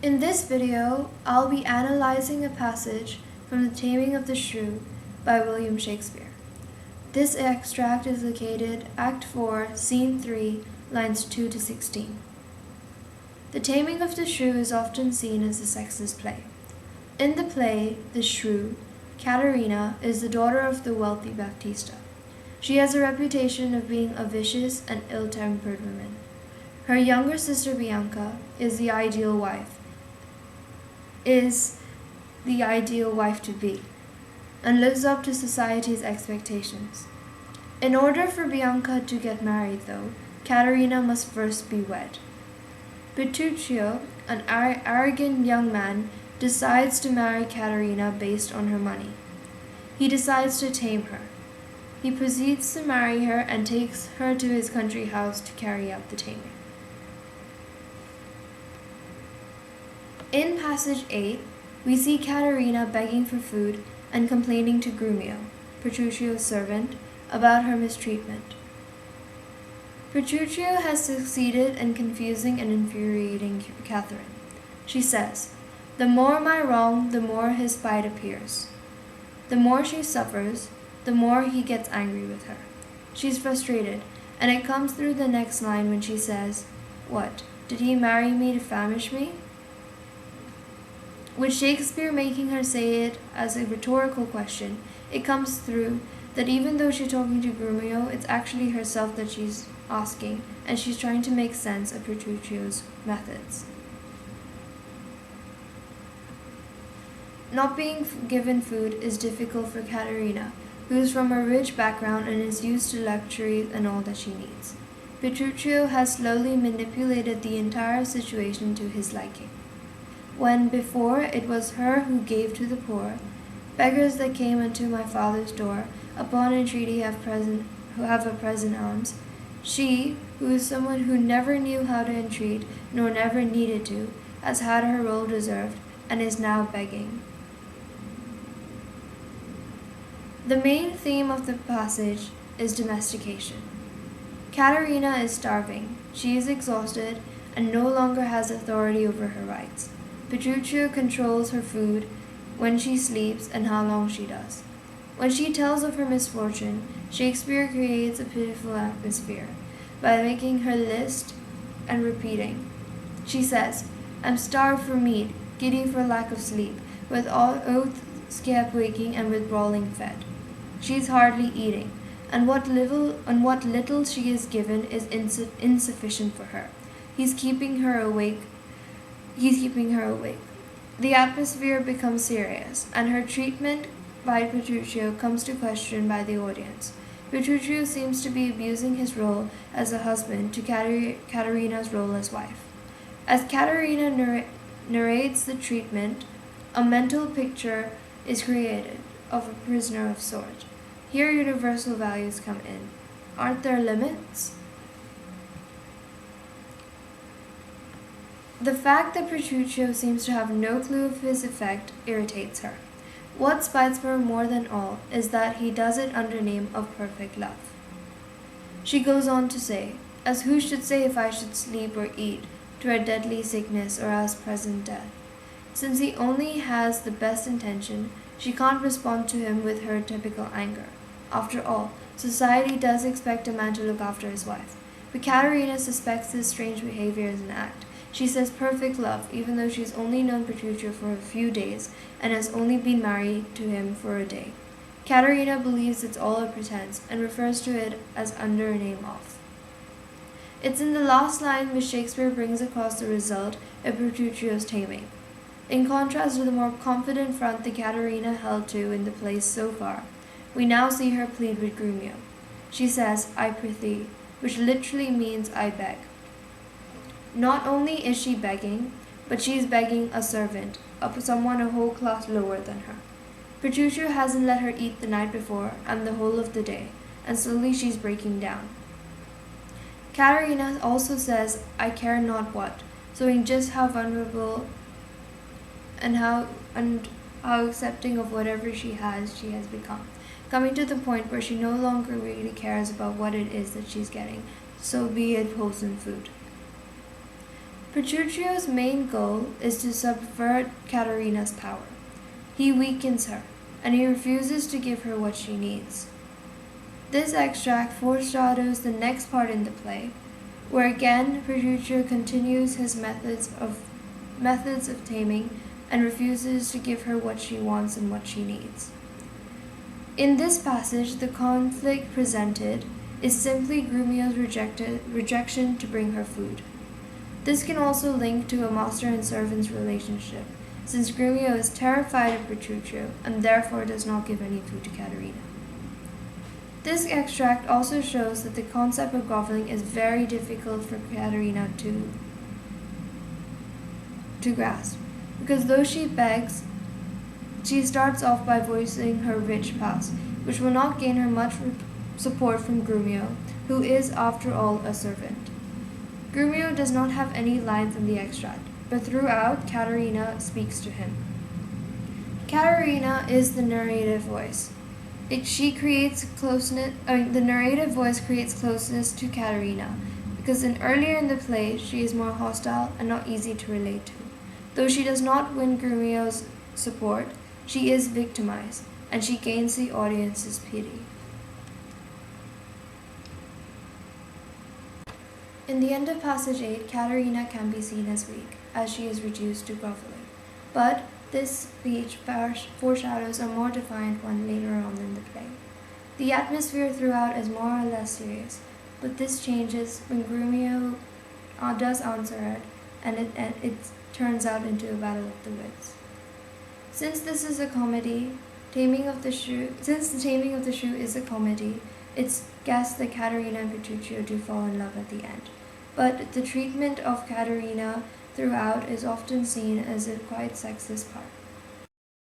In this video, I'll be analyzing a passage from The Taming of the Shrew by William Shakespeare. This extract is located Act 4, Scene 3, lines 2 to 16. The Taming of the Shrew is often seen as a sexist play. In the play, The Shrew, Caterina is the daughter of the wealthy Baptista. She has a reputation of being a vicious and ill-tempered woman. Her younger sister Bianca is the ideal wife to be, and lives up to society's expectations. In order for Bianca to get married, though, Caterina must first be wed. Petruchio, an arrogant young man, decides to marry Caterina based on her money. He decides to tame her. He proceeds to marry her and takes her to his country house to carry out the taming. In passage 8, we see Caterina begging for food and complaining to Grumio, Petruchio's servant, about her mistreatment. Petruchio has succeeded in confusing and infuriating Catherine. She says, "The more my wrong, the more his spite appears." The more she suffers, the more he gets angry with her. She's frustrated, and it comes through the next line when she says, "What, did he marry me to famish me?" With Shakespeare making her say it as a rhetorical question, it comes through that even though she's talking to Grumio, it's actually herself that she's asking, and she's trying to make sense of Petruchio's methods. Not being given food is difficult for Caterina, who is from a rich background and is used to luxury and all that she needs. Petruchio has slowly manipulated the entire situation to his liking. When before it was her who gave to the poor, beggars that came unto my father's door, upon entreaty have a present alms, she, who is someone who never knew how to entreat, nor never needed to, has had her role deserved, and is now begging. The main theme of the passage is domestication. Caterina is starving, she is exhausted, and no longer has authority over her rights. Petruchio controls her food, when she sleeps, and how long she does. When she tells of her misfortune, Shakespeare creates a pitiful atmosphere by making her list and repeating. She says, "I'm starved for meat, giddy for lack of sleep, with all oaths kept waking, and with brawling fed." She is hardly eating, and what little she is given is insufficient for her. He's keeping her awake. The atmosphere becomes serious, and her treatment by Petruchio comes to question by the audience. Petruchio seems to be abusing his role as a husband to Caterina's role as wife. As Caterina narrates the treatment, a mental picture is created of a prisoner of sort. Here universal values come in. Aren't there limits? The fact that Petruchio seems to have no clue of his effect irritates her. What spites her more than all is that he does it under name of perfect love. She goes on to say, "As who should say if I should sleep or eat, to a deadly sickness or as present death? Since he only has the best intention, she can't respond to him with her typical anger. After all, society does expect a man to look after his wife." But Caterina suspects this strange behavior as an act. She says perfect love, even though she's only known Petruchio for a few days and has only been married to him for a day. Caterina believes it's all a pretense and refers to it as under a name of. It's in the last line which Shakespeare brings across the result of Petruchio's taming. In contrast to the more confident front that Caterina held to in the play so far, we now see her plead with Grumio. She says, "I prithee," which literally means "I beg." Not only is she begging, but she is begging a servant, someone a whole class lower than her. Petruchio hasn't let her eat the night before and the whole of the day, and slowly she's breaking down. Caterina also says, "I care not what," showing just how vulnerable and how accepting of whatever she has become, coming to the point where she no longer really cares about what it is that she's getting, so be it wholesome food. Petruccio's main goal is to subvert Caterina's power. He weakens her, and he refuses to give her what she needs. This extract foreshadows the next part in the play, where again Petruccio continues his methods of taming and refuses to give her what she wants and what she needs. In this passage, the conflict presented is simply Grumio's rejection to bring her food. This can also link to a master and servant's relationship, since Grumio is terrified of Petruccio and therefore does not give any food to Caterina. This extract also shows that the concept of groveling is very difficult for Caterina to grasp, because though she begs, she starts off by voicing her rich past, which will not gain her much support from Grumio, who is, after all, a servant. Grumio does not have any lines in the extract, but throughout, Caterina speaks to him. Caterina is the narrative voice. The narrative voice creates closeness to Caterina, because earlier in the play, she is more hostile and not easy to relate to. Though she does not win Grumio's support, she is victimized, and she gains the audience's pity. In the end of passage 8, Caterina can be seen as weak, as she is reduced to groveling. But this speech foreshadows a more defiant one later on in the play. The atmosphere throughout is more or less serious, but this changes when Grumio does answer it, and it turns out into a battle of the wits. Since this is a comedy, Since the Taming of the Shrew is a comedy, it's guessed that Caterina and Petruccio do fall in love at the end. But the treatment of Caterina throughout is often seen as a quite sexist part.